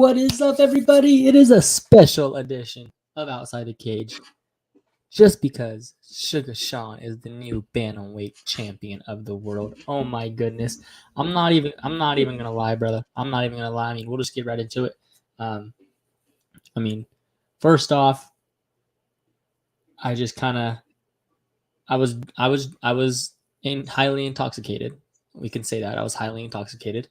What is up, everybody? It is a special edition of Outside the Cage. Just because Suga Sean is the new bantamweight champion of the world. Oh my goodness. I'm not even gonna lie, brother. I'm not even gonna lie. I mean, we'll just get right into it. First off, I just kinda I was highly intoxicated. We can say that. I was highly intoxicated.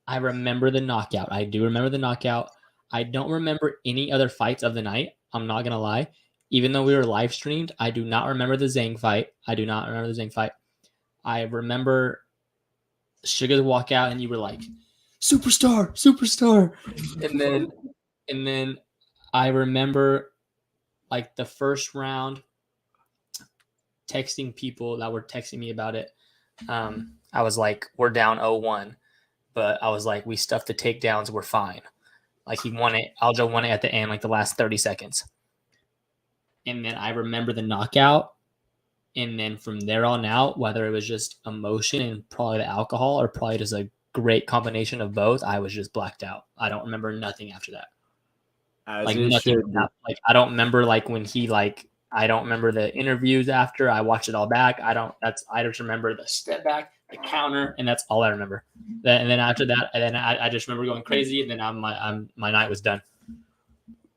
I remember the knockout. I do remember the knockout. I don't remember any other fights of the night. I'm not going to lie. Even though we were live streamed, I do not remember the Zhang fight. I remember Sugar's walkout and you were like, superstar. And then I remember like the first round texting people that were texting me about it. I was like, we're down 0-1. But I was like, we stuffed the takedowns. We're fine. Like he won it. Aljo won it at the end, like the last 30 seconds. And then I remember the knockout. And then from there on out, whether it was just emotion and probably the alcohol or probably just a great combination of both, I was just blacked out. I don't remember nothing after that. Like nothing. Like I don't remember like when he like. I don't remember the interviews after. I watched it all back. I just remember the step back, the counter, and that's all I remember. And then after that, I just remember going crazy, and then my night was done.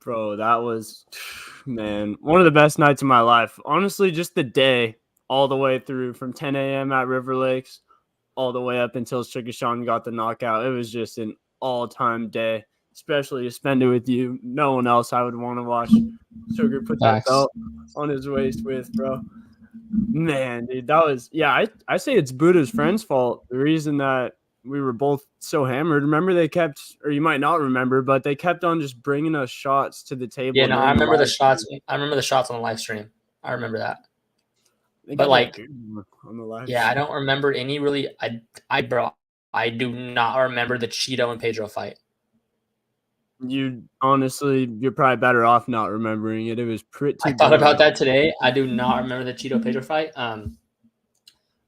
Bro, that was, man, one of the best nights of my life. Honestly, just the day all the way through from 10 a.m. at River Lakes all the way up until Suga Sean got the knockout. It was just an all-time day, especially to spend it with you. No one else I would want to watch Sugar put that belt on his waist with, bro. Man, dude, that was, yeah, I say it's Buddha's friend's fault. The reason that we were both so hammered, remember they kept, or you might not remember, but they kept on just bringing us shots to the table. Yeah, no, I remember the shots. I remember the shots on the live stream. I remember that. But like, on the live yeah, I don't remember any really. I do not remember the Cheeto and Pedro fight. You're probably better off not remembering it. It was pretty. I thought about that today. I do not remember the Cheeto Pedro fight.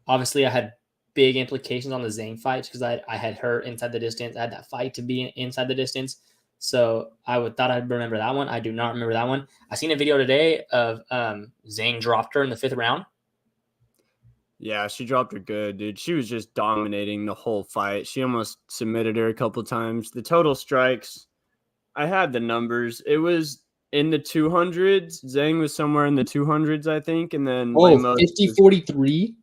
Obviously, I had big implications on the Zhang fight because I had her inside the distance. I had that fight to be inside the distance. So thought I'd remember that one. I do not remember that one. I seen a video today of Zhang dropped her in the 5th round. Yeah, she dropped her good, dude. She was just dominating the whole fight. She almost submitted her a couple times. The total strikes, I had the numbers. It was in the 200s. Zhang was somewhere in the 200s, I think. And then 50-43?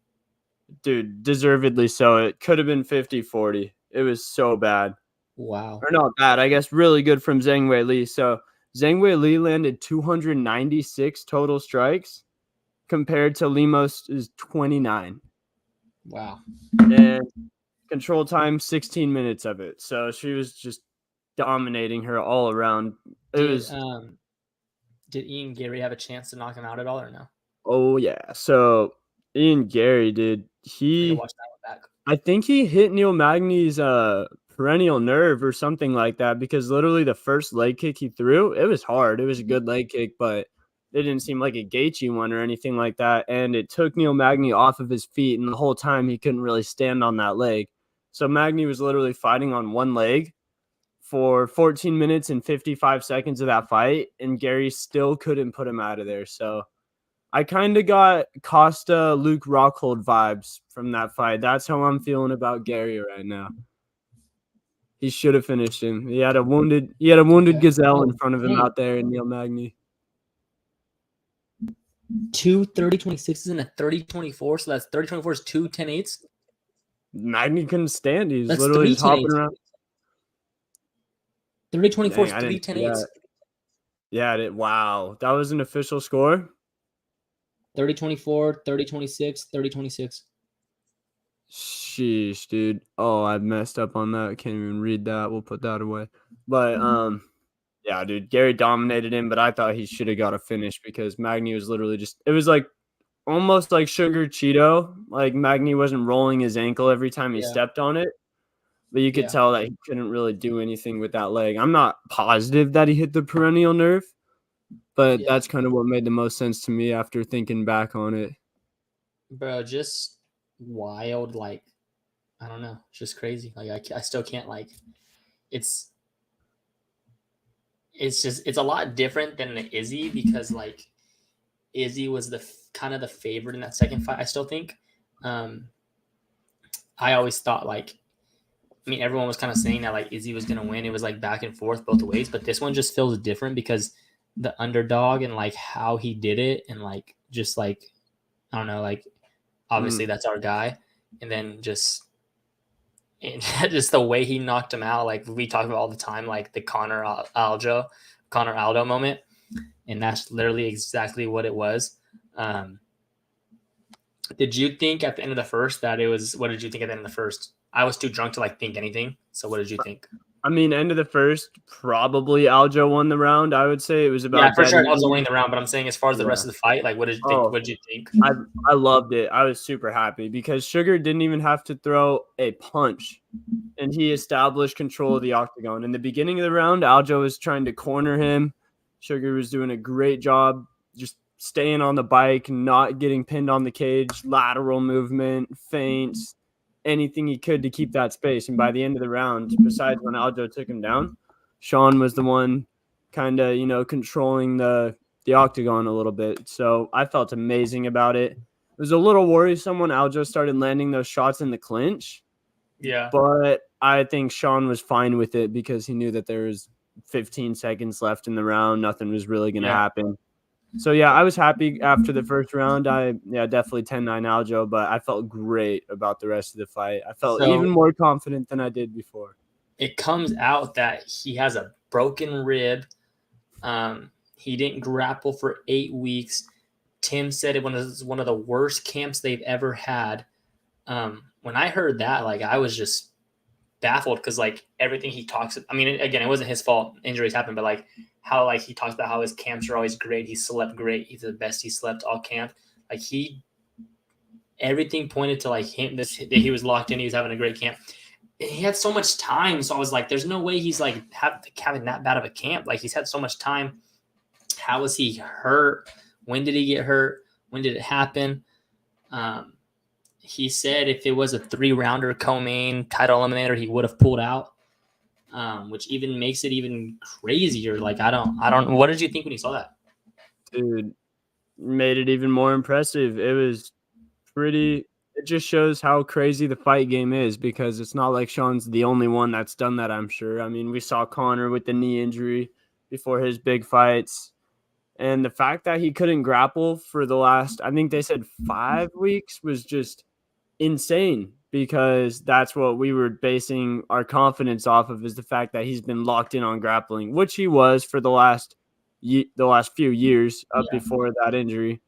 Dude, deservedly so. It could have been 50-40. It was so bad. Wow. Or not bad, I guess. Really good from Zhang Weili. So Zhang Weili landed 296 total strikes compared to Limos' 29. Wow. And control time, 16 minutes of it. So she was just dominating her all around. Did Ian Gary have a chance to knock him out at all or no? Oh, yeah. So Ian Gary did. I think he hit Neil Magny's perennial nerve or something like that because literally the first leg kick he threw, it was hard. It was a good leg kick, but it didn't seem like a Gaethje one or anything like that. And it took Neil Magny off of his feet, and the whole time he couldn't really stand on that leg. So Magny was literally fighting on one leg for 14 minutes and 55 seconds of that fight, and Gary still couldn't put him out of there. So I kind of got Costa Luke Rockhold vibes from that fight. That's how I'm feeling about Gary right now. He should have finished him. He had a wounded gazelle in front of him out there in Neil Magny. 2 30-26s and a 30-24, so that's 30-24 is 2 10-8s. Magny couldn't stand. He's literally just hopping around. 30-24 is 3 10-8s. Yeah, wow. That was an official score? 30-24, 30-26, 30-26. Sheesh, dude. Oh, I messed up on that. I can't even read that. We'll put that away. But yeah, dude, Gary dominated him, but I thought he should have got a finish because Magny was literally just, it was like almost like Sugar Cheeto. Like Magny wasn't rolling his ankle every time he stepped on it, but you could tell that he couldn't really do anything with that leg. I'm not positive that he hit the perennial nerve, but that's kind of what made the most sense to me after thinking back on it. Bro, just wild, like, I don't know, just crazy. Like I still can't like it's it's a lot different than the Izzy because like Izzy was the kind of the favorite in that second fight. I still think. I always thought like, I mean, everyone was kind of saying that like Izzy was gonna win. It was like back and forth both ways, but this one just feels different because the underdog and like how he did it and like just like I don't know, like obviously that's our guy, and then just the way he knocked him out, like we talk about all the time, like the Connor Aldo moment, and that's literally exactly what it was. Did you think at the end of the first that it was? What did you think at the end of the first? I was too drunk to like think anything. So what did you think? I mean, end of the first, probably Aljo won the round. I would say it was about for sure Aljo winning the round. But I'm saying as far as the rest of the fight, like what did you think? What did you think? I loved it. I was super happy because Sugar didn't even have to throw a punch, and he established control of the octagon. In the beginning of the round, Aljo was trying to corner him. Sugar was doing a great job just staying on the bike, not getting pinned on the cage, lateral movement, feints, anything he could to keep that space. And by the end of the round, besides when Aljo took him down, Sean was the one kind of, controlling the octagon a little bit. So I felt amazing about it. It was a little worrisome when Aljo started landing those shots in the clinch. Yeah. But I think Sean was fine with it because he knew that there was 15 seconds left in the round. Nothing was really going to happen. So, yeah, I was happy after the first round. Definitely 10-9 Aljo, but I felt great about the rest of the fight. I felt even more confident than I did before. It comes out that he has a broken rib. He didn't grapple for 8 weeks. Tim said it was one of the worst camps they've ever had. When I heard that, like I was just baffled because like everything he talks, I mean, again, it wasn't his fault. Injuries happen, but like how like he talks about how his camps are always great. He slept great. He's the best he slept all camp. Like everything pointed to like him. That he was locked in. He was having a great camp. He had so much time, so I was like, "There's no way he's like having that bad of a camp. Like he's had so much time. How was he hurt? When did he get hurt? When did it happen?" He said if it was a 3-rounder co-main title eliminator, he would have pulled out, which even makes it even crazier. Like I don't. What did you think when you saw that? Dude, made it even more impressive. It was pretty. It just shows how crazy the fight game is because it's not like Sean's the only one that's done that, I'm sure. I mean, we saw Connor with the knee injury before his big fights. And the fact that he couldn't grapple for the last, I think they said 5 weeks, was just insane because that's what we were basing our confidence off of, is the fact that he's been locked in on grappling, which he was for the last few years up before that injury.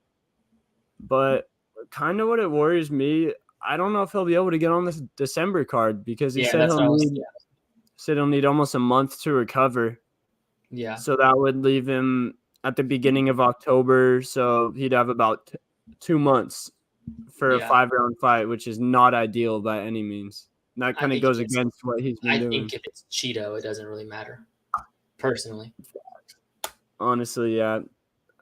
But kind of what it worries me, I don't know if he'll be able to get on this December card because he said he'll need almost a month to recover. Yeah. So that would leave him at the beginning of October. So he'd have about 2 months for a 5-round fight, which is not ideal by any means. And that kind of goes against what he's been doing. I think if it's Cheeto, it doesn't really matter. Personally. Honestly, yeah.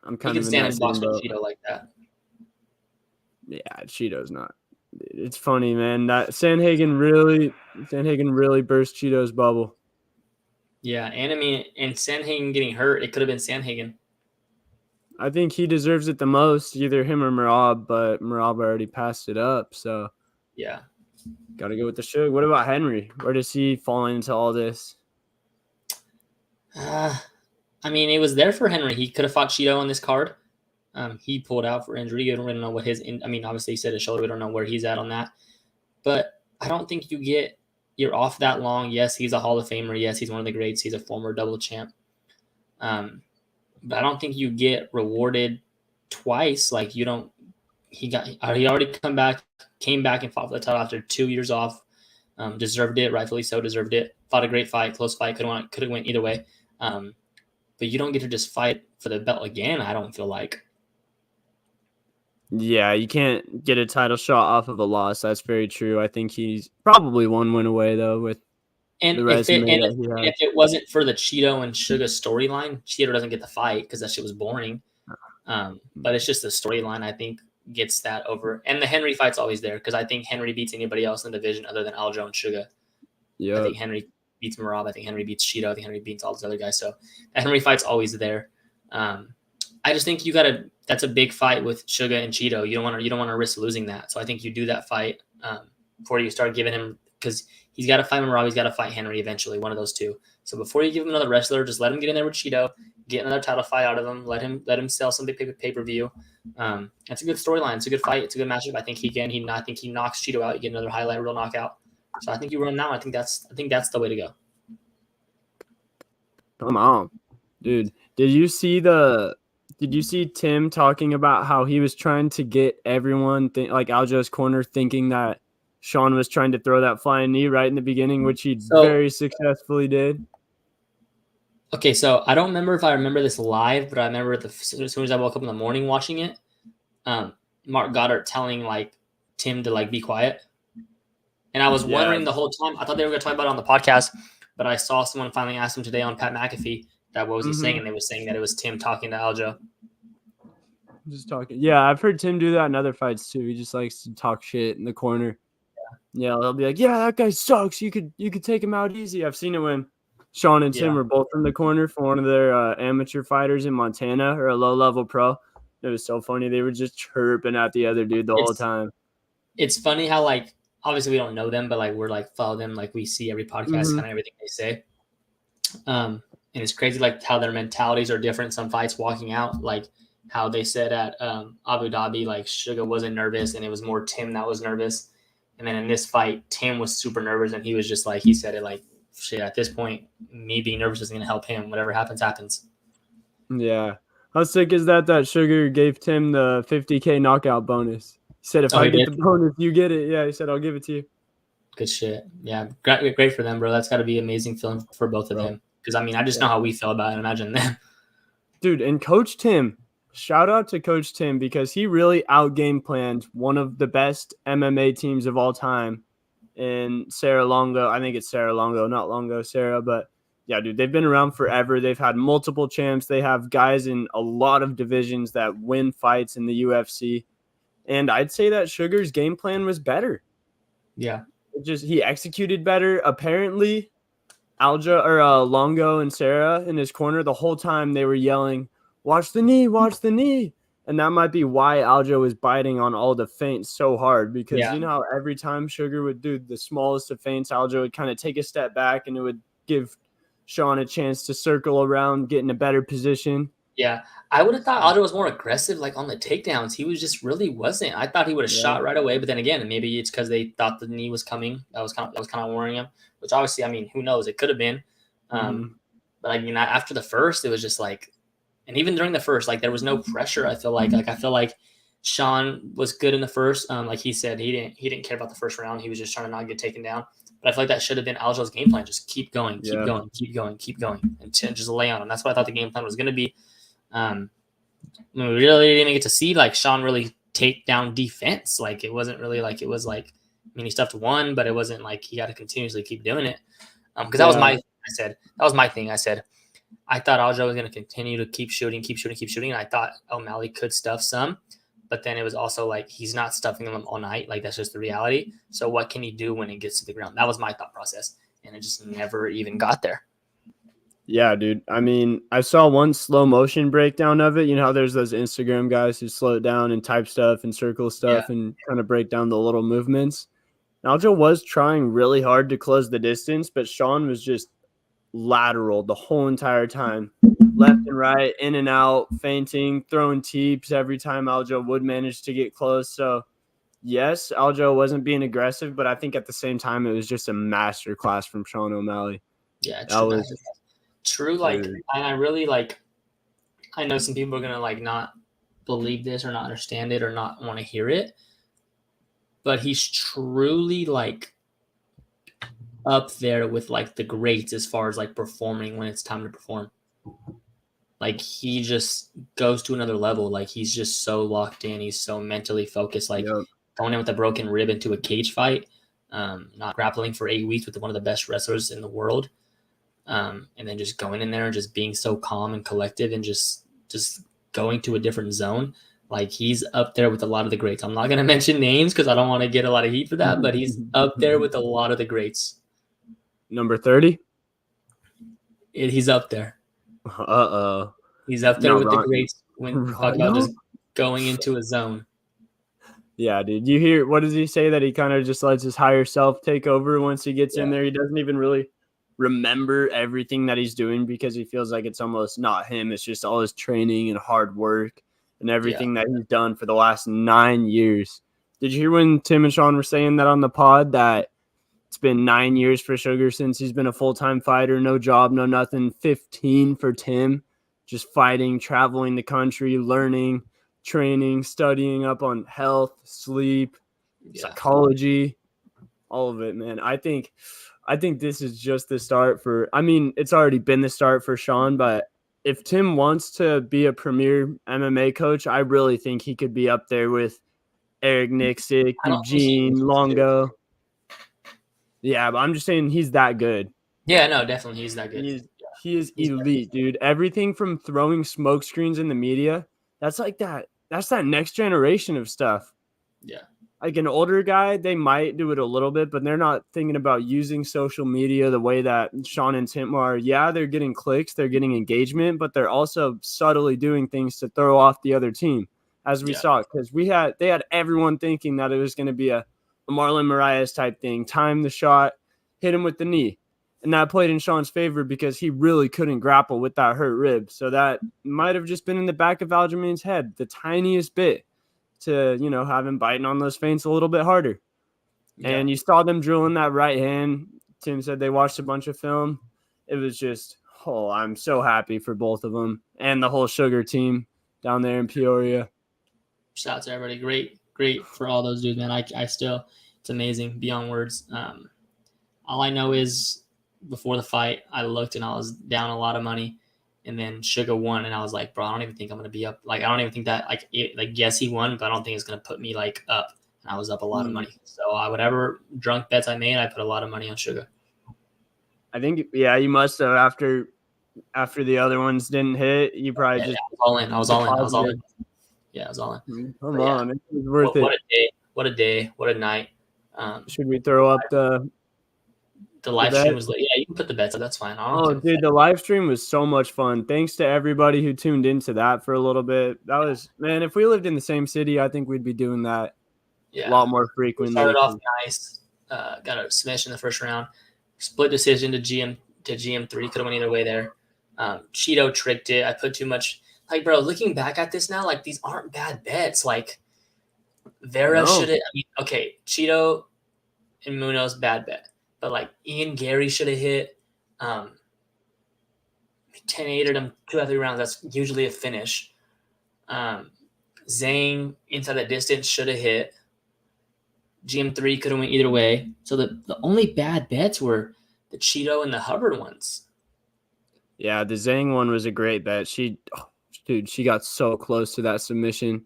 I'm kind of in that box with Cheeto like that. Yeah, Cheeto's not. It's funny, man. That Sandhagen really burst Cheeto's bubble. Yeah, and I mean, and Sandhagen getting hurt, it could have been Sandhagen. I think he deserves it the most, either him or Merab, but Merab already passed it up, so yeah. Got to go with the Suge. What about Henry? Where does he fall into all this? I mean, it was there for Henry. He could have fought Cheeto on this card. He pulled out for injury. You don't really know what I mean, obviously he said his shoulder. We don't know where he's at on that. But I don't think you're off that long. Yes, he's a Hall of Famer. Yes, he's one of the greats. He's a former double champ. But I don't think you get rewarded twice. Like he already came back and fought for the title after 2 years off. Deserved it, rightfully so, deserved it. Fought a great fight, close fight, could have went either way. But you don't get to just fight for the belt again, I don't feel like. Yeah, you can't get a title shot off of a loss. That's very true. I think he's probably 1 win away, though, with the resume that he has. If it wasn't for the Cheeto and Suga storyline, Cheeto doesn't get the fight because that shit was boring. But it's just the storyline, I think, gets that over. And the Henry fight's always there because I think Henry beats anybody else in the division other than Aljo and Suga. Yep. I think Henry beats Merab. I think Henry beats Cheeto. I think Henry beats all those other guys. So that Henry fight's always there. I just think that's a big fight with Suga and Cheeto. You don't want to risk losing that. So I think you do that fight before you start giving him, because he's got to fight Merab. He's got to fight Henry eventually, one of those two. So before you give him another wrestler, just let him get in there with Cheeto, get another title fight out of him. Let him sell some big pay-per-view. That's a good storyline. It's a good fight. It's a good matchup. I think I think he knocks Cheeto out. You get another highlight reel knockout. So I think you run now. I think that's the way to go. Come on, dude. Did you see Tim talking about how he was trying to get everyone, like Aljo's corner, thinking that Sean was trying to throw that flying knee right in the beginning, which he very successfully did? Okay, so I don't remember if I remember this live, but I remember as soon as I woke up in the morning watching it, Mark Goddard telling like Tim to like be quiet. And I was wondering the whole time, I thought they were going to talk about it on the podcast, but I saw someone finally ask him today on Pat McAfee that what was he saying, and they were saying that it was Tim talking to Aljo. Just talking. Yeah, I've heard Tim do that in other fights too. He just likes to talk shit in the corner. Yeah, they'll be like, "Yeah, that guy sucks. You could take him out easy." I've seen it when Sean and Tim were both in the corner for one of their amateur fighters in Montana, or a low-level pro. It was so funny. They were just chirping at the other dude the whole time. It's funny how, like, obviously we don't know them, but like we're like follow them, like we see every podcast, kind of everything they say. And it's crazy like how their mentalities are different. Some fights walking out, like how they said at Abu Dhabi, like Suga wasn't nervous and it was more Tim that was nervous. And then in this fight, Tim was super nervous and he was just like, he said it like, shit, at this point, me being nervous isn't going to help him. Whatever happens, happens. Yeah. How sick is that Sugar gave Tim the $50K knockout bonus? He said, if I get the bonus, you get it. Yeah, he said, I'll give it to you. Good shit. Yeah, great for them, bro. That's got to be amazing feeling for both of them. Because, I mean, I just know how we feel about it. Imagine them. Dude, and Coach Tim, shout out to Coach Tim, because he really out-game planned one of the best MMA teams of all time in Sarah Longo. I think it's Sarah Longo, not Longo, Sarah. But, yeah, dude, they've been around forever. They've had multiple champs. They have guys in a lot of divisions that win fights in the UFC. And I'd say that Sugar's game plan was better. Yeah. He executed better. Apparently, Longo and Sarah in his corner, the whole time they were yelling, watch the knee, watch the knee. And that might be why Aljo was biting on all the feints so hard, because you know how every time Sugar would do the smallest of feints, Aljo would kind of take a step back and it would give Sean a chance to circle around, get in a better position. Yeah, I would have thought Aljo was more aggressive, like on the takedowns. He was just really wasn't. I thought he would have shot right away, but then again, maybe it's because they thought the knee was coming. That was kind of worrying him. Which obviously, I mean, who knows? It could have been. But I mean, after the first, it was just like, and even during the first, like there was no pressure. I feel like Sean was good in the first. Like he said, he didn't care about the first round. He was just trying to not get taken down. But I feel like that should have been Aljo's game plan. Just keep going, and just lay on him. That's what I thought the game plan was going to be. We really didn't get to see like Sean really take down defense. Like it wasn't really like it was like, I mean, he stuffed one, but it wasn't like he got to continuously keep doing it. Because that was my thing. I said I thought Aljo was going to continue to keep shooting. And I thought O'Malley could stuff some, but then it was also like he's not stuffing them all night. Like that's just the reality. So what can he do when it gets to the ground? That was my thought process, and it just never even got there. Yeah, dude. I mean, I saw one slow motion breakdown of it. You know how there's those Instagram guys who slow it down and type stuff and circle stuff and kind of break down the little movements. Aljo was trying really hard to close the distance, but Sean was just lateral the whole entire time. Left and right, in and out, feinting, throwing teeps every time Aljo would manage to get close. So, yes, Aljo wasn't being aggressive, but I think at the same time, it was just a master class from Sean O'Malley. Yeah, true. Like, and I really like, I know some people are going to like not believe this or not understand it or not want to hear it, but he's truly like up there with like the greats as far as like performing when it's time to perform. Like he just goes to another level. Like he's just so locked in. He's so mentally focused. Like going in with a broken rib into a cage fight, not grappling for 8 weeks with one of the best wrestlers in the world. And then just going in there and just being so calm and collective and just going to a different zone. Like he's up there with a lot of the greats. I'm not going to mention names because I don't want to get a lot of heat for that, but he's up there with a lot of the greats. Number 30? He's up there. Uh-oh. He's up there with the greats when talk about just going into a zone. Yeah, dude. You hear, what does he say, that he kind of just lets his higher self take over once he gets in there? He doesn't even really remember everything that he's doing because he feels like it's almost not him. It's just all his training and hard work and everything that he's done for the last 9 years. Did you hear when Tim and Sean were saying that on the pod, that it's been 9 years for Sugar since he's been a full-time fighter, no job, no nothing, 15 for Tim, just fighting, traveling the country, learning, training, studying up on health, sleep, psychology, all of it, man. I think this is just the start for, I mean, it's already been the start for Sean, but if Tim wants to be a premier MMA coach, I really think he could be up there with Eric Nixick, Eugene, Longo. Yeah, but I'm just saying he's that good. Yeah, no, definitely he's that good. He is elite, dude. Everything from throwing smoke screens in the media, that's that next generation of stuff. Yeah. Like an older guy, they might do it a little bit, but they're not thinking about using social media the way that Sean and Tim are. Yeah, they're getting clicks, they're getting engagement, but they're also subtly doing things to throw off the other team, as we saw, because they had everyone thinking that it was going to be a Marlon Moraes type thing, time the shot, hit him with the knee. And that played in Sean's favor because he really couldn't grapple with that hurt rib. So that might have just been in the back of Aljamain's head, the tiniest bit, to, have him biting on those feints a little bit harder. Yeah. And you saw them drilling that right hand. Tim said they watched a bunch of film. It was just, I'm so happy for both of them and the whole Sugar team down there in Peoria. Shout out to everybody. Great for all those dudes, man. I still, it's amazing beyond words. All I know is before the fight, I looked and I was down a lot of money, and then Suga won, and I was like, bro, I don't even think I'm gonna be up. Like, I don't even think that yes, he won, but I don't think it's gonna put me up. And I was up a lot of money. So whatever drunk bets I made, I put a lot of money on Suga. I think, you must have after the other ones didn't hit. You probably just I was all in. Yeah, I was all in. Come on, it was worth it. What a day! What a night! Should we throw up the live stream? Was you can put the bets up. That's fine. Dude, the live stream was so much fun. Thanks to everybody who tuned into that for a little bit. That was, man, if we lived in the same city, I think we'd be doing that a lot more frequently. We started off nice. Got a smash in the first round. Split decision to GM3. Could have went either way there. Cheeto tricked it. I put too much. Like, bro, looking back at this now, these aren't bad bets. Vera should have. Okay, Cheeto and Munoz, bad bet. But, Ian Gary should have hit 10-8'd him 2 out of 3 rounds. That's usually a finish. Zhang, inside that distance, should have hit. GM3 could have went either way. So the only bad bets were the Cheeto and the Hubbard ones. Yeah, the Zhang one was a great bet. She got so close to that submission.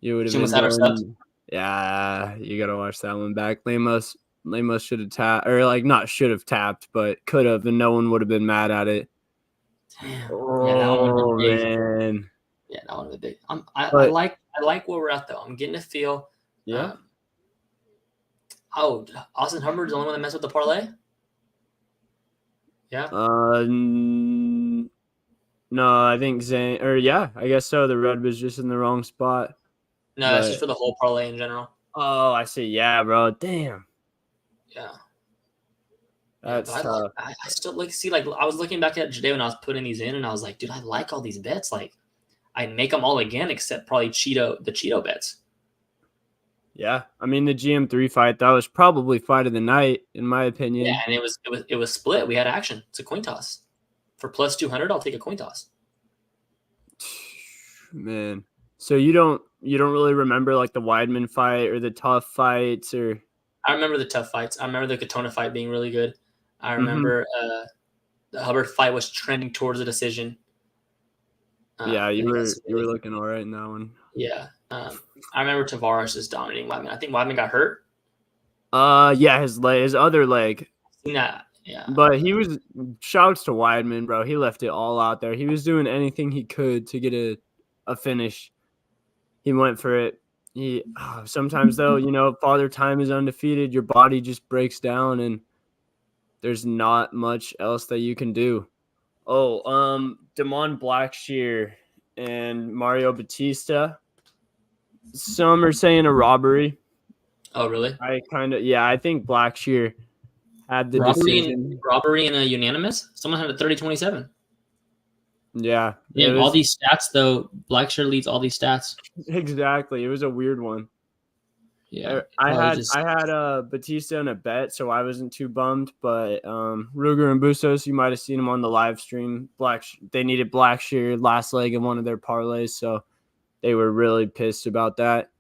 You would have been. Yeah, you got to watch that one back. Lemos should have tapped, or not should have tapped, but could have, and no one would have been mad at it. Damn. Oh, man. Yeah, that one was big. I like where we're at though. I'm getting a feel. Yeah. Austin Hubbard's the only one that messed with the parlay. Yeah. No, I think Zane, I guess so. The red was just in the wrong spot. No, that's just for the whole parlay in general. Oh, I see. Yeah, bro. Damn. Yeah. That's tough. I still I was looking back at today when I was putting these in, and I was like, dude, I like all these bets. I'd make them all again, except probably the Cheeto bets. Yeah, I mean the GM3 fight, that was probably fight of the night in my opinion. Yeah, and it was split. We had action. It's a coin toss. For plus 200, I'll take a coin toss. Man, so you don't really remember the Weidman fight or the tough fights or? I remember the tough fights. I remember the Katona fight being really good. I remember the Hubbard fight was trending towards a decision. You were looking all right in that one. Yeah. I remember Tavares is dominating Weidman. I think Weidman got hurt. Yeah, his other leg. Yeah. Yeah. But he was, shouts to Weidman, bro. He left it all out there. He was doing anything he could to get a finish. He went for it. Sometimes though, Father Time is undefeated. Your body just breaks down and there's not much else that you can do. Damon Blackshear and Mario Batista. Some are saying a robbery. Oh, really? I think Blackshear had the decision. Robbery and a unanimous? Someone had a 30-27. Yeah. All these stats, though, Blackshear leads all these stats. Exactly. It was a weird one. Yeah. I had Batista in a bet, so I wasn't too bummed. But Ruger and Bustos, you might have seen them on the live stream. They needed Blackshear last leg in one of their parlays, so they were really pissed about that.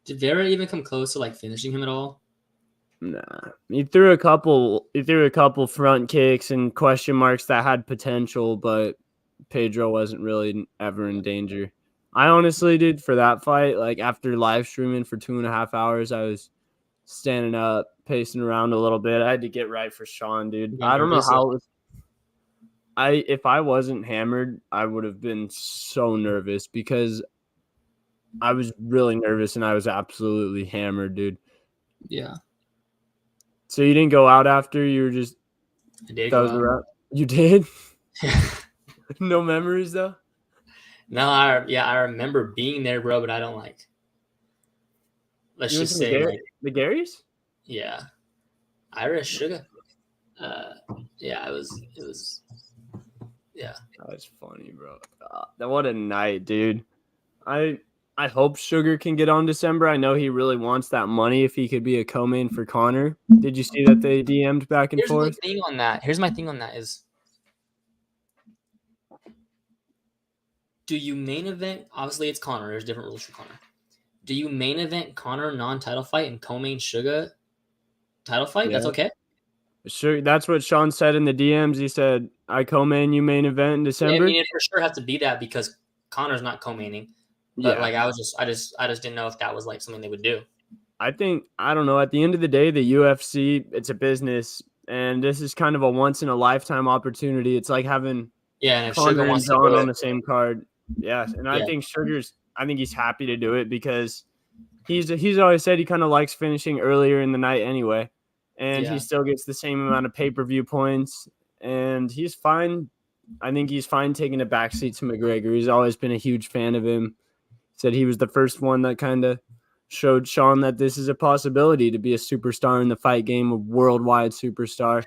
Did Vera even come close to like finishing him at all? Nah, he threw a couple front kicks and question marks that had potential, but Pedro wasn't really ever in danger. I honestly did for that fight. Like after live streaming for 2.5 hours, I was standing up, pacing around a little bit. I had to get right for Sean, dude. I don't know how it was. If I wasn't hammered, I would have been so nervous because I was really nervous and I was absolutely hammered, dude. Yeah. So you didn't go out after? You were just... I did go out. You did? No memories, though? No, I remember being there, bro, but I don't like... Let's just say... the Garys? Yeah. Irish Suga. Yeah, it was... Yeah. That was funny, bro. What a night, dude. I hope Sugar can get on December. I know he really wants that money if he could be a co-main for Connor. Did you see that they DM'd back and forth? Here's my thing on that is, do you main event? Obviously, it's Connor. There's different rules for Connor. Do you main event Connor non-title fight and co-main Suga title fight? Yeah. That's okay? Sure. That's what Sean said in the DMs. He said, I co-main, you main event in December. Yeah, I mean, it for sure has to be that because Connor's not co-maining. But like I just didn't know if that was like something they would do. I don't know. At the end of the day, the UFC, it's a business, and this is kind of a once in a lifetime opportunity. It's like having and if Connor and John on the same card. Yeah, and I think he's happy to do it because he's always said he kind of likes finishing earlier in the night anyway, and he still gets the same amount of pay-per-view points, and he's fine. I think he's fine taking a backseat to McGregor. He's always been a huge fan of him. Said he was the first one that kind of showed Sean that this is a possibility to be a superstar in the fight game, a worldwide superstar.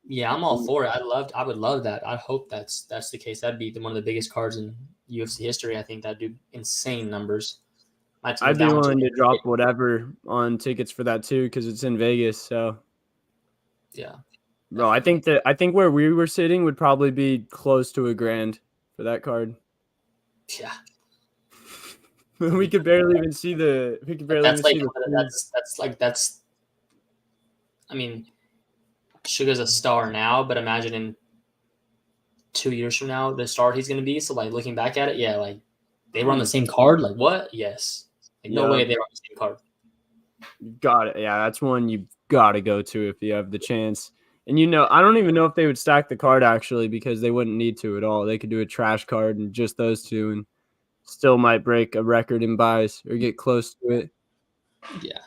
Yeah, I'm all for it. I would love that. I hope that's the case. That'd be one of the biggest cards in UFC history. I think that'd do insane numbers. I'd be willing to drop whatever on tickets for that too, because it's in Vegas. So yeah, bro, I think where we were sitting would probably be close to $1,000 for that card. Yeah. We could barely even see the. That's. I mean, Suga's a star now, but imagine in 2 years from now the star he's going to be. So like looking back at it, yeah, like they were on the same card. Like what? Yes. Like no way they were on the same card. Got it. Yeah, that's one you've got to go to if you have the chance. And I don't even know if they would stack the card actually because they wouldn't need to at all. They could do a trash card and just those two and still might break a record in buys or get close to it. Yeah.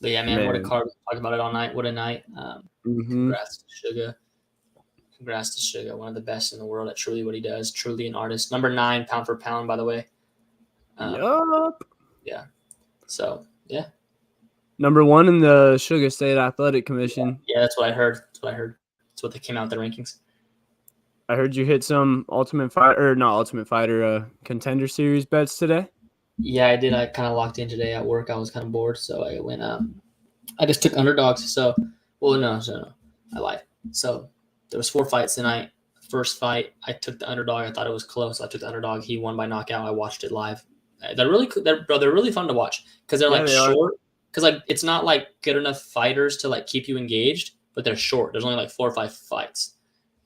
But yeah, man, what a card. Talk about it all night. What a night. Congrats to Suga. Congrats to Suga. One of the best in the world at truly what he does. Truly an artist. Number 9 pound for pound, by the way. Yup. Yeah. So, yeah. Number 1 in the Suga State Athletic Commission. Yeah, that's what I heard. That's what they came out with the rankings. I heard you hit some Contender Series bets today. Yeah, I did. I kind of locked in today at work. I was kind of bored, so I went I just took underdogs. So, no, I lied. So there was 4 fights tonight. First fight, I took the underdog. I thought it was close. I took the underdog. He won by knockout. I watched it live. They're really fun to watch because they're short. Because like it's not like good enough fighters to like keep you engaged, but they're short. There's only like 4 or 5 fights.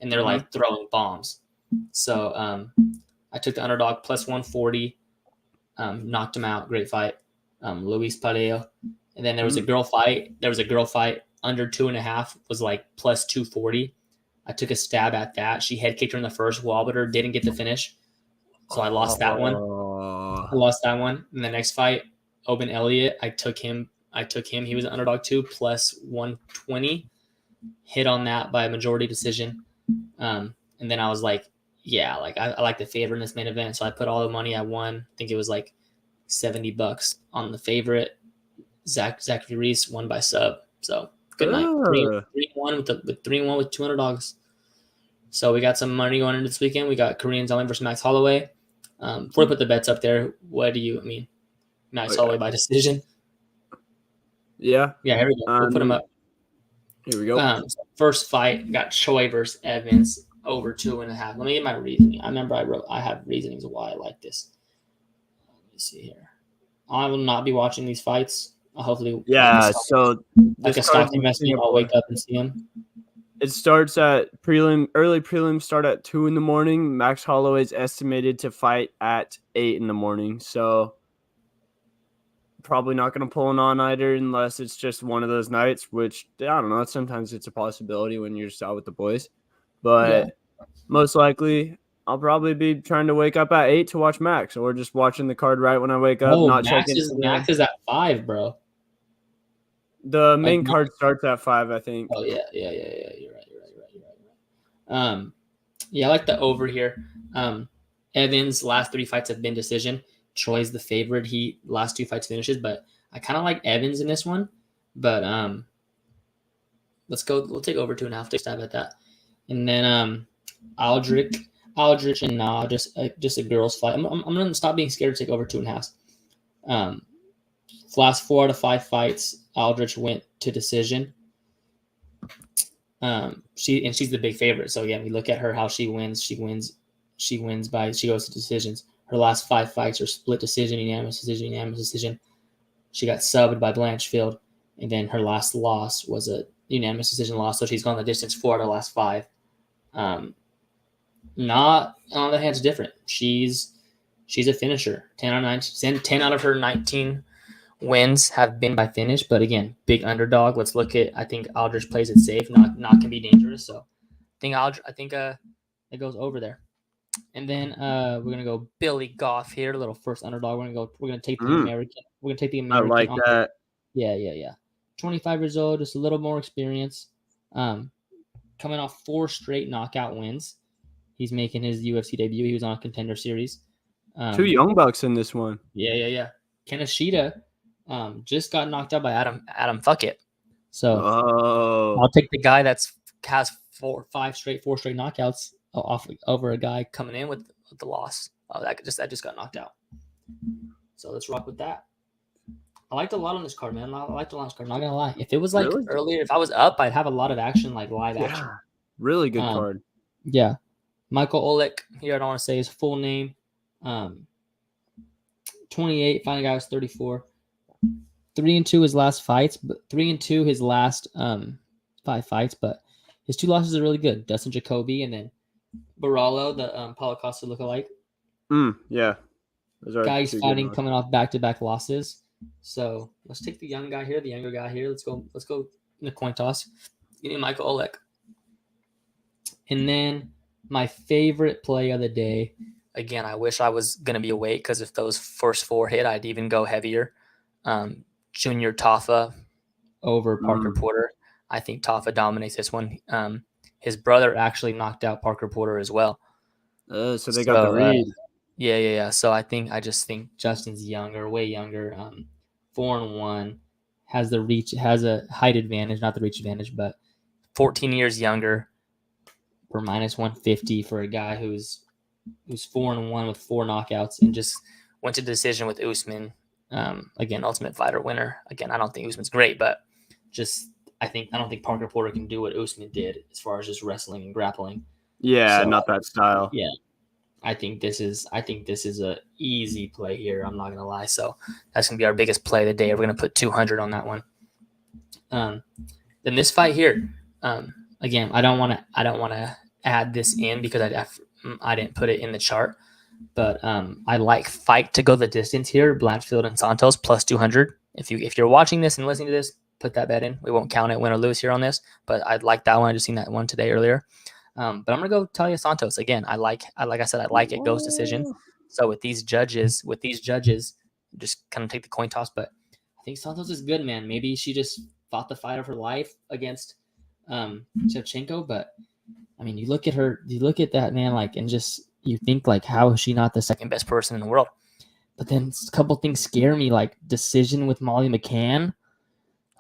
And they're like throwing bombs. So I took the underdog plus 140, knocked him out. Great fight. Luis Pareo. And then there was a girl fight. Under 2.5 was like plus 240. I took a stab at that. She head kicked her in the first, wobbled her, didn't get the finish. So I lost that one. And the next fight, Oben Elliott, I took him. He was an underdog too, plus 120. Hit on that by a majority decision. And then I was like, yeah, like I like the favorite in this main event. So I put all the money I won. I think it was like $70 on the favorite. Zachary Reese won by sub. So good night. 3-1 with 3-1 with $200. So we got some money going into this weekend. We got Korean Zombie versus Max Holloway. Before we put the bets up there, what do you mean? Max Holloway by decision? Yeah. Yeah, here we go. We'll put him up. Here we go. First fight, got Choi versus Evans over 2.5. Let me get my reasoning. I remember I have reasonings of why I like this. Let me see here. I will not be watching these fights. Hopefully, so like a stocky message, I'll wake up and see him. It starts at early prelims start at 2 a.m. Max Holloway is estimated to fight at 8 a.m. So probably not going to pull an all-nighter unless it's just one of those nights, which I don't know. Sometimes it's a possibility when you're just out with the boys, but most likely I'll probably be trying to wake up at 8 to watch Max, or just watching the card right when I wake up. Max is at 5, bro. The main card starts at 5, I think. Oh yeah. You're right. I like the over here. Evans' last 3 fights have been decision. Troy's the favorite. He last 2 fights finishes, but I kind of like Evans in this one. But let's go. We'll take over 2.5. Take a stab at that, and then Aldrich and just a girls fight. I'm gonna stop being scared to take over 2.5. Last 4 out of 5 fights, Aldrich went to decision. She's the big favorite. So again, we look at her how she wins. She goes to decisions. Her last 5 fights are split decision, unanimous decision. She got subbed by Blanchfield, and then her last loss was a unanimous decision loss. So she's gone the distance 4 out of the last 5. Not on the hands different. She's a finisher. 10 out of her 19 wins have been by finish, but again, big underdog. Let's look at. I think Aldrich plays it safe, not can be dangerous. So I think it goes over there. And then we're gonna go Billy Goff here, little first underdog. We're gonna take the American. We're gonna take the American. I like that. Yeah. 25 years old, just a little more experience. Coming off 4 straight knockout wins. He's making his UFC debut. He was on a Contender Series. 2 young bucks in this one. Yeah. Kaneshita just got knocked out by Adam Fuckett. So I'll take the guy has 4 straight knockouts over a guy coming in with the loss. That just got knocked out. So let's rock with that. I liked a lot on this card, man. I liked a lot on this card. Not gonna lie. If it was like earlier, if I was up, I'd have a lot of action, like live action. Really good card. Yeah. Michael Olick here. I don't want to say his full name. 28. Final guy was 34. 3-2 his last fights, but 3-2 his last 5 fights. But his 2 losses are really good. Dustin Jacoby and then Barallo, the Paulo Costa lookalike. Yeah. Guys fighting coming off back-to-back losses. So let's take the young guy here, the younger guy here. Let's go in the coin toss. Give me Michael Olick. And then my favorite play of the day. Again, I wish I was going to be awake because if those first 4 hit, I'd even go heavier. Junior Tafa over Parker Porter. I think Tafa dominates this one. His brother actually knocked out Parker Porter as well. So they got the read. Yeah. So I just think Justin's younger, way younger. 4-1, has the reach, has a height advantage, not the reach advantage, but 14 years younger for -150 for a guy who's 4-1 with 4 knockouts and just went to decision with Usman. Again, Ultimate Fighter winner. Again, I don't think Usman's great, but I don't think Parker Porter can do what Usman did as far as just wrestling and grappling. Yeah, not that style. Yeah. I think this is a easy play here. I'm not gonna lie. So that's gonna be our biggest play of the day. We're gonna put 200 on that one. Then this fight here, again, I don't want to add this in because I didn't put it in the chart, but I like fight to go the distance here. Blanchfield and Santos plus 200. If you're watching this and listening to this, put that bet in. We won't count it win or lose here on this, but I'd like that one. I just seen that one today earlier. But I'm gonna go Talia Santos again. Like I said, I like it goes decision. So with these judges, just kind of take the coin toss. But I think Santos is good, man. Maybe she just fought the fight of her life against Shevchenko, but I mean, you look at her, you look at that, man, like, and just you think like, how is she not the second best person in the world? But then a couple things scare me, like decision with Molly McCann.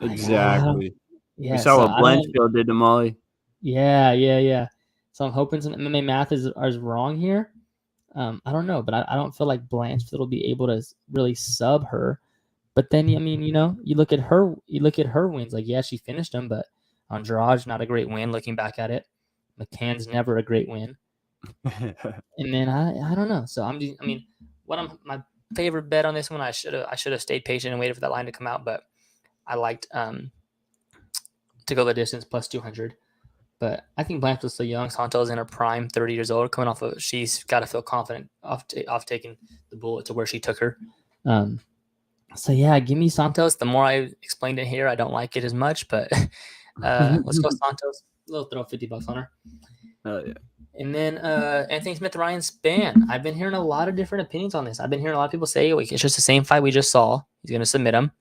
Like, Exactly. Yeah. We saw So what Blanchfield did to Molly. Yeah. So I'm hoping some MMA math is wrong here. I don't know, but I don't feel like Blanchfield will be able to really sub her. But then, I mean, you look at her wins. Like, yeah, she finished them, but Andrade, not a great win. Looking back at it, McCann's never a great win. And then I don't know. So my favorite bet on this one, I should have stayed patient and waited for that line to come out, but I liked to go the distance plus 200. But I think Blanchfield's still young. Santos in her prime, 30 years old, coming off of. She's got to feel confident off taking the bullet to where she took her. So yeah, give me Santos. The more I explained it here, I don't like it as much, but let's go Santos. A little throw $50 on her. Oh yeah. And then Anthony Smith, Ryan Spann. I've been hearing a lot of different opinions on this. I've been hearing a lot of people say it's just the same fight we just saw. He's going to submit him.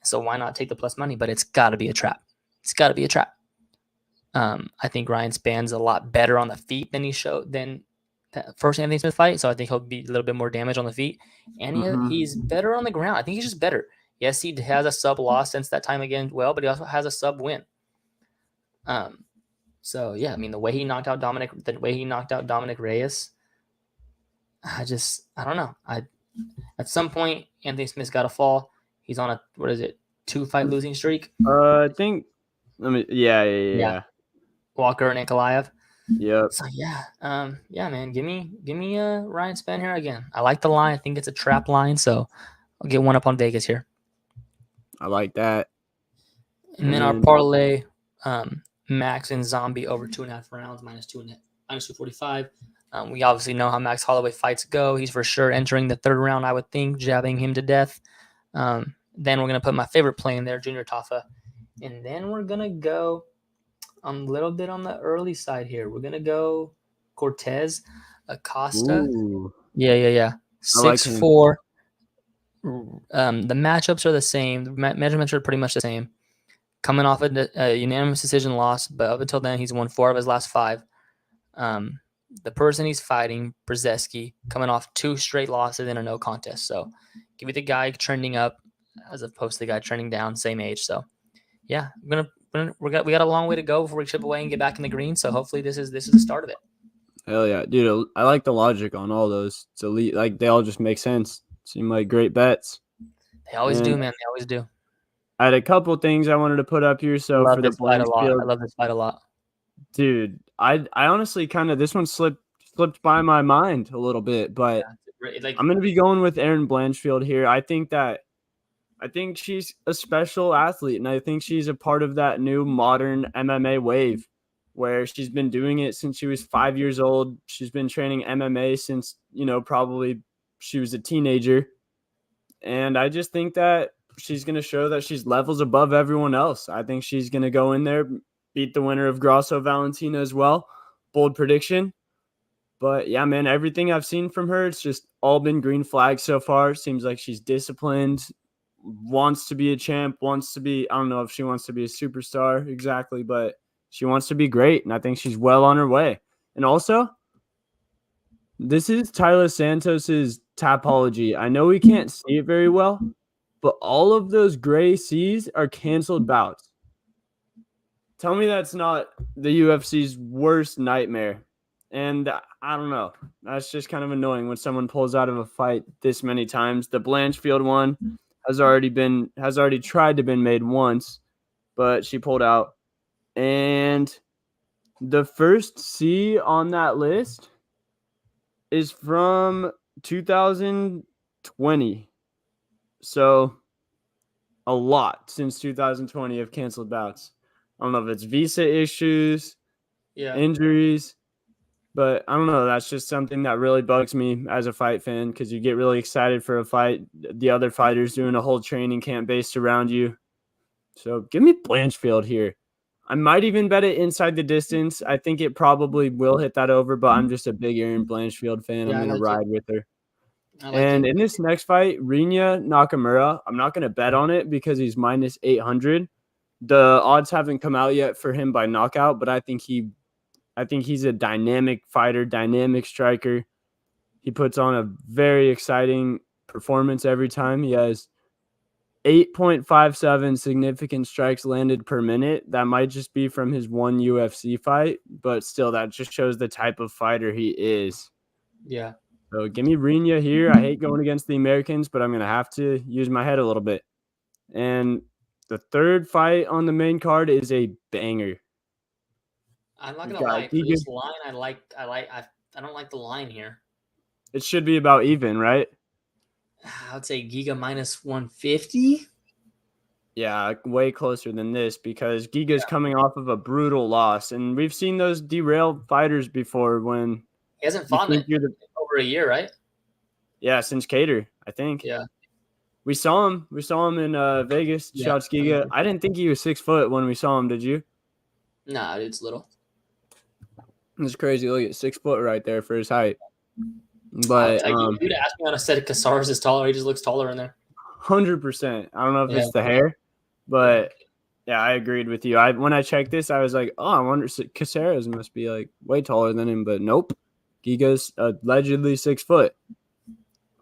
So why not take the plus money? But it's got to be a trap. It's got to be a trap. I think Ryan Spann's a lot better on the feet than he showed than that first Anthony Smith fight. So I think he'll be a little bit more damage on the feet. And he's better on the ground. I think he's just better. Yes, he has a sub loss since that time again, but he also has a sub win. So yeah, I mean the way he knocked out Dominic Reyes, I don't know. At some point Anthony Smith's got to fall. He's on a 2-fight losing streak. I think. Yeah. Walker and Nikolaev. Yep. So yeah, man. Give me Ryan Spann here again. I like the line. I think it's a trap line, so I'll get one up on Vegas here. I like that. And then our parlay, Max and Zombie over 2.5 rounds, minus 245. We obviously know how Max Holloway fights go. He's for sure entering the third round, I would think, jabbing him to death. Then we're gonna put my favorite play in there, Junior Tafa, and then we're gonna go a little bit on the early side here. We're gonna go Cortez Acosta. Ooh. Yeah. 6'4". The matchups are the same. The measurements are pretty much the same. Coming off a unanimous decision loss, but up until then, he's won 4 of his last 5. The person he's fighting, Brzezinski, coming off 2 straight losses in a no contest. So give me the guy trending up as opposed to the guy trending down, same age. So yeah, we got a long way to go before we chip away and get back in the green. So hopefully this is the start of it. Hell yeah, dude! I like the logic on all those. It's elite. Like they all just make sense. Seem like great bets. They always do, man. They always do. I had a couple things I wanted to put up here. So for the Blanchfield, I love this fight a lot, dude. I honestly this one slipped by my mind a little bit, but I'm gonna be going with Erin Blanchfield here. I think she's a special athlete, and I think she's a part of that new modern MMA wave where she's been doing it since she was 5 years old. She's been training MMA since, probably she was a teenager. And I just think that she's going to show that she's levels above everyone else. I think she's going to go in there, beat the winner of Grasso Valentina as well. Bold prediction. But yeah, man, everything I've seen from her, it's just all been green flags so far. Seems like she's disciplined, wants to be a champ, I don't know if she wants to be a superstar exactly, but she wants to be great, and I think she's well on her way. And also, this is Tyler Santos's Tapology. I know we can't see it very well, but all of those gray C's are canceled bouts. Tell me that's not the UFC's worst nightmare. And I don't know. That's just kind of annoying when someone pulls out of a fight this many times. The Blanchfield one has already tried to been made once, but she pulled out. And the first C on that list is from 2020. So a lot since 2020 of canceled bouts. I don't know if it's visa issues, injuries, but I don't know. That's just something that really bugs me as a fight fan because you get really excited for a fight. The other fighters doing a whole training camp based around you. So give me Blanchfield here. I might even bet it inside the distance. I think it probably will hit that over, but I'm just a big Erin Blanchfield fan. I'm going to ride with her. In this next fight, Rinya Nakamura, I'm not going to bet on it because he's minus 800. The odds haven't come out yet for him by knockout, but I think he I think he's a dynamic fighter, dynamic striker. He puts on a very exciting performance every time. He has 8.57 significant strikes landed per minute. That might just be from his one UFC fight, but still, that just shows the type of fighter he is. Yeah. So give me Rinya here. I hate going against the Americans, but I'm going to have to use my head a little bit. And the third fight on the main card is a banger. I'm not gonna lie. For this line, I don't like the line here. It should be about even, right? I would say Giga minus 150. Yeah, way closer than this because Giga's coming off of a brutal loss, and we've seen those derailed fighters before when he hasn't fought in over a year, right? Yeah, since Cater, I think. Yeah. We saw him. We saw him in Vegas. Yeah. Shouts Giga. I didn't think he was 6 foot when we saw him. Did you? Nah, it's little. It's crazy. Look at 6 foot right there for his height. But you'd ask me on a set of Casares is taller. He just looks taller in there. 100%. I don't know if it's the hair, but yeah, I agreed with you. When I checked this, I was like, oh, I wonder Casares must be like way taller than him, but nope. Giga's allegedly 6 foot.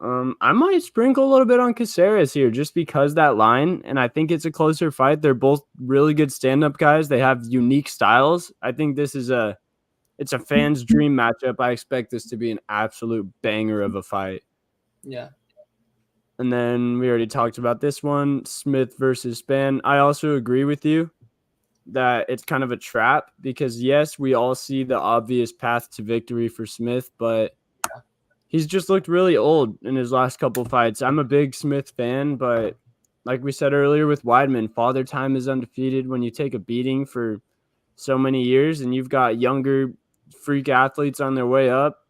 I might sprinkle a little bit on Caceres here just because that line, and I think it's a closer fight. They're both really good stand-up guys. They have unique styles. I think this is it's a fan's dream matchup. I expect this to be an absolute banger of a fight. Yeah. And then we already talked about this one, Smith versus Spann. I also agree with you that it's kind of a trap because, yes, we all see the obvious path to victory for Smith, but he's just looked really old in his last couple fights. I'm a big Smith fan, but like we said earlier with Weidman, father time is undefeated when you take a beating for so many years and you've got younger freak athletes on their way up,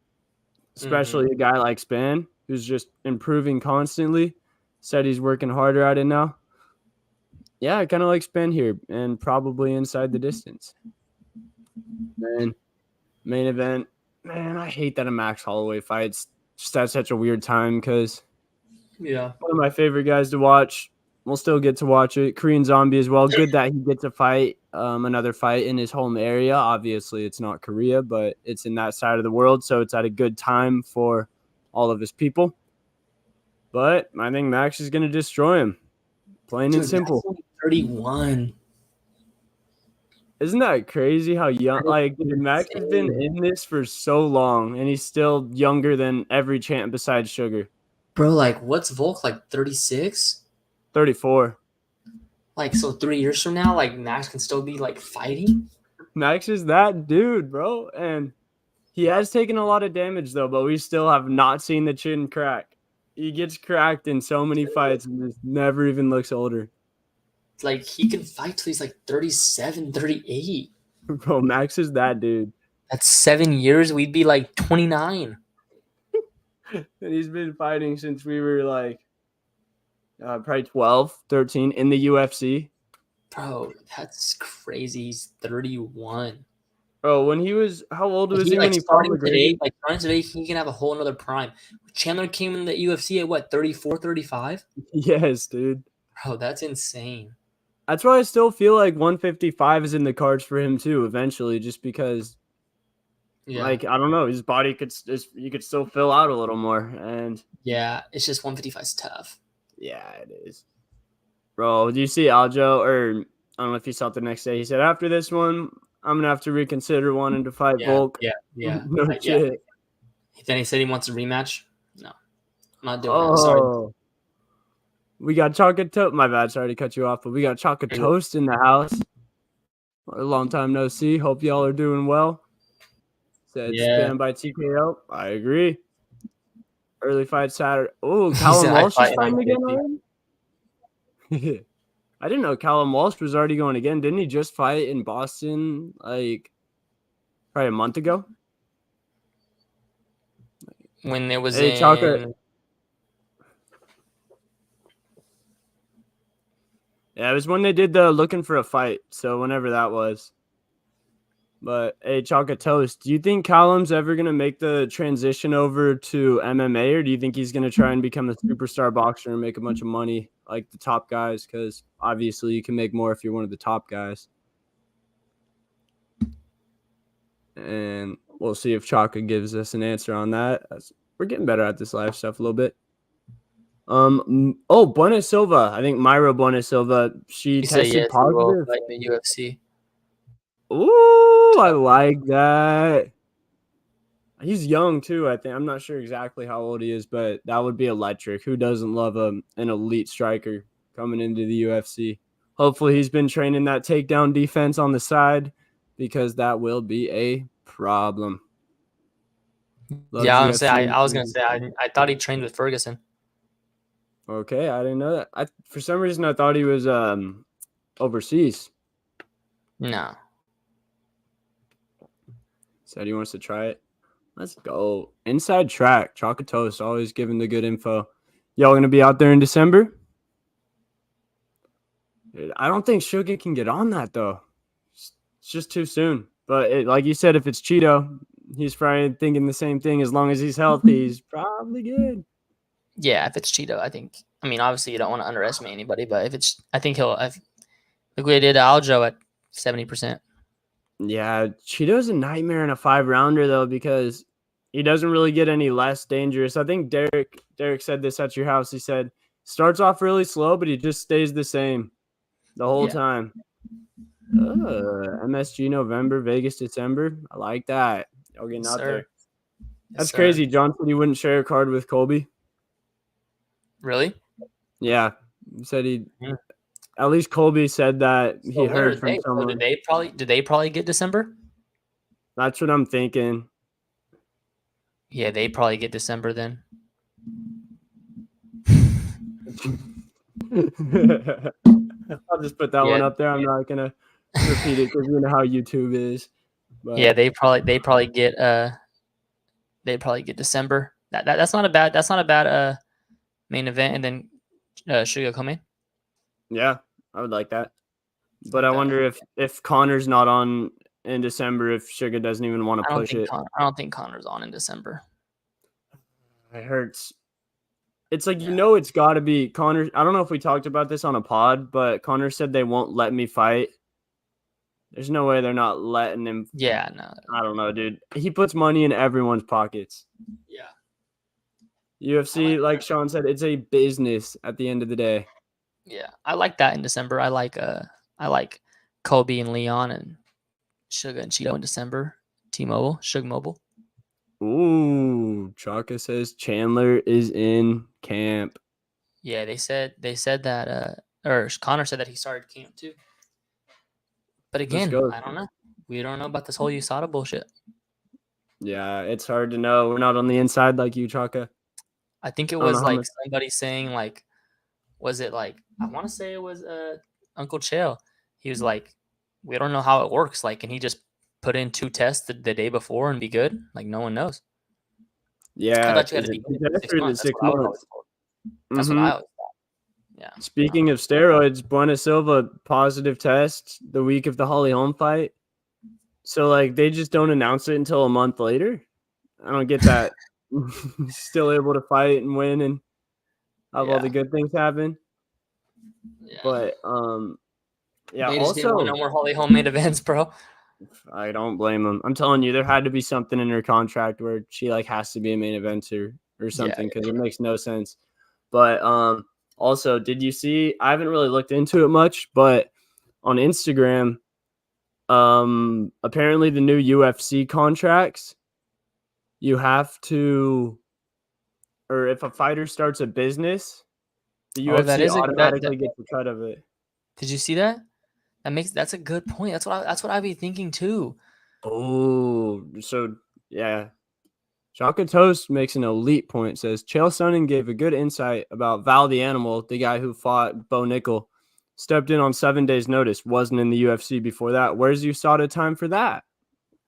especially a guy like Spann who's just improving constantly. Said he's working harder at it now. Yeah, I kind of like Spann here and probably inside the distance. Man, main event. Man, I hate that a Max Holloway fight's just at such a weird time because one of my favorite guys to watch. We'll still get to watch it. Korean Zombie as well. Good that he gets to fight another fight in his home area. Obviously, it's not Korea, but it's in that side of the world, so it's at a good time for all of his people. But I think Max is going to destroy him. Plain and simple. 31. Isn't that crazy how young, like, Max has been in this for so long, and he's still younger than every champ besides Sugar. Bro, like, what's Volk, like, 36? 34. Like, so 3 years from now, like, Max can still be, like, fighting? Max is that dude, bro, and he has taken a lot of damage, though, but we still have not seen the chin crack. He gets cracked in so many fights and just never even looks older. Like, he can fight till he's like 37, 38. Bro, Max is that dude. That's 7 years. We'd be like 29. And he's been fighting since we were like probably 12, 13 in the UFC. Bro, that's crazy. He's 31. Bro, when he was, how old was he when he fought today? Like, starting today, he can have a whole another prime. Chandler came in the UFC at what, 34, 35? Yes, dude. Bro, that's insane. That's why I still feel like 155 is in the cards for him too, eventually, just because, like, I don't know, his body you could still fill out a little more, and yeah, it's just 155 is tough. Yeah, it is. Bro, do you see Aljo, or I don't know if he saw it the next day, he said, after this one, I'm going to have to reconsider wanting to fight Volk. Yeah. No shit. Then he said he wants a rematch. No, I'm not doing that. Sorry. We got chocolate toast. My bad. Sorry to cut you off, but we got chocolate toast in the house. A long time no see. Hope y'all are doing well. Said Spann by TKO. I agree. Early fight Saturday. Oh, Callum Walsh is fighting again already? I didn't know Callum Walsh was already going again. Didn't he just fight in Boston like probably a month ago? When there was chocolate. Yeah, it was when they did the looking for a fight. So whenever that was. But hey, chocolate toast. Do you think Callum's ever gonna make the transition over to MMA, or do you think he's gonna try and become a superstar boxer and make a bunch of money like the top guys? Because obviously you can make more if you're one of the top guys. and we'll see if Chaka gives us an answer on that. We're getting better at this live stuff a little bit. Buena Silva. I think Myra Buena Silva. She tested positive like the UFC. Ooh, I like that. He's young too, I think. I'm not sure exactly how old he is, but that would be electric. Who doesn't love an elite striker coming into the UFC? Hopefully he's been training that takedown defense on the side, because that will be a problem. Yeah, I was gonna say I thought he trained with Ferguson. Okay, I didn't know that. For some reason I thought he was overseas. No. Said he wants to try it. Let's go. Inside track. Chocolate Toast, always giving the good info. Y'all going to be out there in December? Dude, I don't think Suga can get on that, though. It's just too soon. But like you said, if it's Cheeto, he's probably thinking the same thing. As long as he's healthy, he's probably good. Yeah, if it's Cheeto, I mean, obviously you don't want to underestimate anybody, but I think like we did Aljo at 70%. Yeah, Cheeto's a nightmare in a 5-rounder, though, because he doesn't really get any less dangerous. I think Derek said this at your house. He said, starts off really slow, but he just stays the same the whole time. MSG November, Vegas December. I like that. Y'all getting out there. That's crazy. John said he wouldn't share a card with Colby. Really? Yeah. He said he at least Colby said that he heard from someone. So did they probably get December? That's what I'm thinking. Yeah, they probably get December then. I'll just put that one up there. I'm not gonna repeat it because you know how YouTube is. But yeah, they probably get December. That's not a bad main event, and then Suga come in. Yeah, I would like that. But I wonder if Connor's not on in December, if Suga doesn't even want to push it. I don't think Connor's on in December. It hurts. It's like, it's got to be Connor. I don't know if we talked about this on a pod, but Connor said they won't let me fight. There's no way they're not letting him. Yeah, no. I don't know, dude. He puts money in everyone's pockets. Yeah. UFC, like Sean said, it's a business at the end of the day. Yeah, I like that in December. I like Kobe and Leon and Suga and Cheeto in December. T-Mobile, Suge Mobile. Ooh, Chaka says Chandler is in camp. Yeah, they said that or Connor said that he started camp too. But again, I don't know. We don't know about this whole USADA bullshit. Yeah, it's hard to know. We're not on the inside like you, Chaka. I think it was like somebody saying like, was it like, I want to say it was Uncle Chael. He was like, we don't know how it works. Like, can he just put in 2 tests the day before and be good? Like, no one knows. Yeah. I thought you had to be 6 months. That's what I always thought. That's what I always thought. Yeah. Speaking of steroids, Buena Silva positive test the week of the Holly Holm fight. So, like, they just don't announce it until a month later? I don't get that. Still able to fight and win and have all the good things happen. Yeah. But, they just didn't want no more Holly Holm main events, bro. I don't blame them. I'm telling you, there had to be something in her contract where she, like, has to be a main eventer or something, because it makes no sense. But, also, did you see, I haven't really looked into it much, but on Instagram, apparently the new UFC contracts, you have to, or if a fighter starts a business, the UFC automatically gets a cut of it. Did you see that? That's a good point. That's what I'd be thinking too. Oh, so yeah. Chocolate Toast makes an elite point. Says Chael Sonnen gave a good insight about Val the Animal, the guy who fought Bo Nickel. Stepped in on 7 days' notice. Wasn't in the UFC before that. Where's USADA time for that?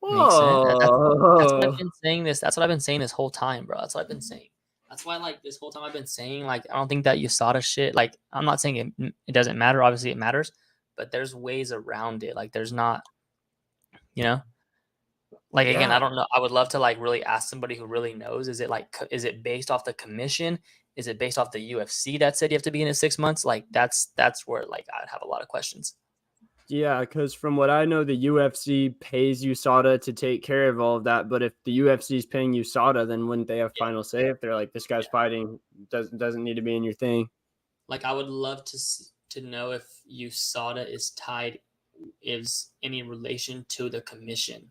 Makes sense. That's what I've been saying this. That's what I've been saying this whole time, bro. That's what I've been saying. That's why, like, this whole time I've been saying, like, I don't think that USADA shit. Like, I'm not saying it doesn't matter. Obviously, it matters, but there's ways around it. Like, there's not, Like, again, I don't know. I would love to, like, really ask somebody who really knows. Is it based off the commission? Is it based off the UFC that said you have to be in it 6 months? Like, that's where, like, I'd have a lot of questions. Yeah, because from what I know, the UFC pays USADA to take care of all of that. But if the UFC is paying USADA, then wouldn't they have final say if they're like, this guy's fighting, doesn't need to be in your thing? Like, I would love to know if USADA is any relation to the commission.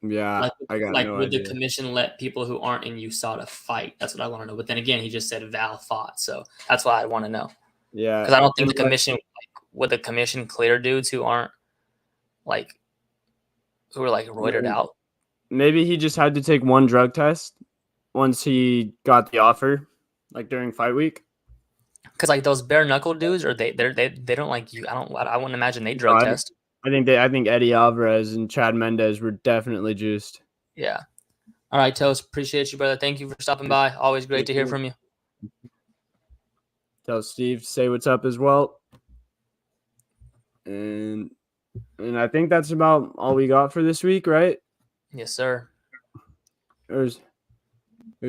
Yeah, I got no would idea. the commission let people who aren't in USADA fight? That's what I want to know. But then again, he just said Val fought, so that's why I want to know. Yeah, because I don't think the commission would the commission clear dudes who aren't who are like roided out. Maybe he just had to take one drug test once he got the offer, like during fight week. Because like those bare knuckle dudes, or they don't like you. I wouldn't imagine they drug test. I think Eddie Alvarez and Chad Mendez were definitely juiced. Yeah. All right, Toast. Appreciate you, brother. Thank you for stopping by. Always great to hear from you. Tell Steve to say what's up as well. And I think that's about all we got for this week, right? Yes, sir. There's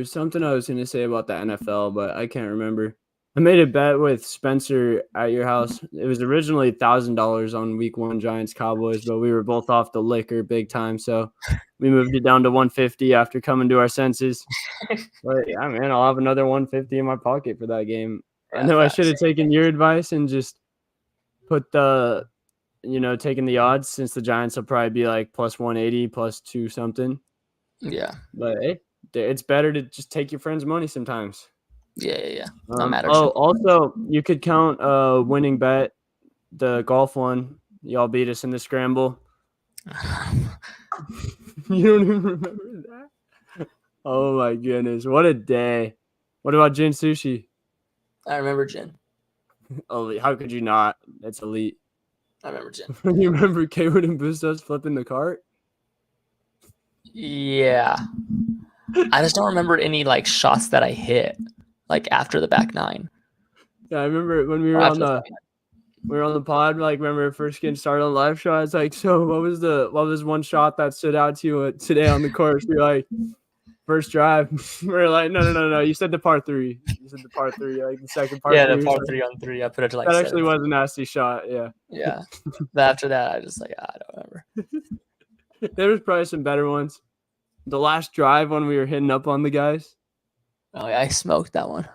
something I was going to say about the NFL, but I can't remember. I made a bet with Spencer at your house. It was originally $1,000 on week 1 Giants Cowboys, but we were both off the liquor big time, so we moved it down to $150 after coming to our senses. But yeah, man, I'll have another $150 in my pocket for that game. Yeah, I know facts. I should have taken your advice and just put taking the odds, since the Giants will probably be like plus 180, plus 2 something. Yeah. But hey, it's better to just take your friend's money sometimes. Yeah. No matter. Also, you could count winning bet, the golf one. Y'all beat us in the scramble. You don't even remember that? Oh my goodness, what a day! What about Jin Sushi? I remember Jin. Oh, how could you not? That's elite. I remember Jin. You remember Kaywood and Bustos flipping the cart? Yeah. I just don't remember any like shots that I hit like after the back nine. Yeah, I remember when we were on the pod, like remember first getting started on live show. I was like, so what was one shot that stood out to you today on the course? You're like, first drive. We're like, no. You said the par 3. You said the par 3, like the second par 3. Yeah, the par 3 on 3. I put it to like that actually was a nasty shot. Yeah. Yeah. But after that, I just like, I don't remember. There was probably some better ones. The last drive when we were hitting up on the guys. Oh yeah, I smoked that one.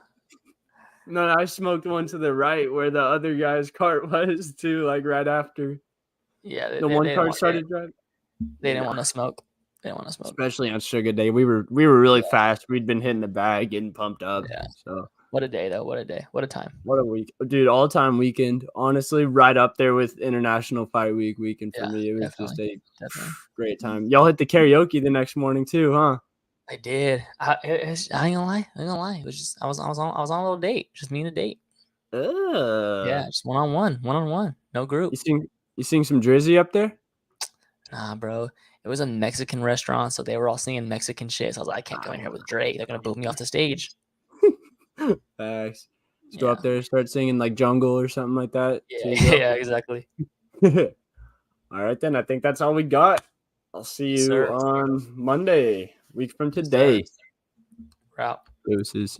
No, I smoked one to the right where the other guy's cart was too, like right after. Yeah, the one cart started driving. They didn't want to smoke. They didn't want to smoke. Especially on Suga Day. We were really fast. We'd been hitting the bag, getting pumped up. Yeah. So what a day though. What a day. What a time. What a week. Dude, all-time weekend. Honestly, right up there with International Fight Week weekend for me. It was just a great time. Y'all hit the karaoke the next morning too, huh? I did. I ain't gonna lie. It was just I was on a little date. Just me and a date. Yeah, just one-on-one. No group. You sing some Drizzy up there? Nah, bro. It was a Mexican restaurant, so they were all singing Mexican shit. So I was like, I can't go in here with Drake. They're gonna boot me off the stage. Thanks. Just go up there and start singing like Jungle or something like that. Yeah, exactly. All right, then. I think that's all we got. I'll see you on Monday, week from today. We're out. Deuces.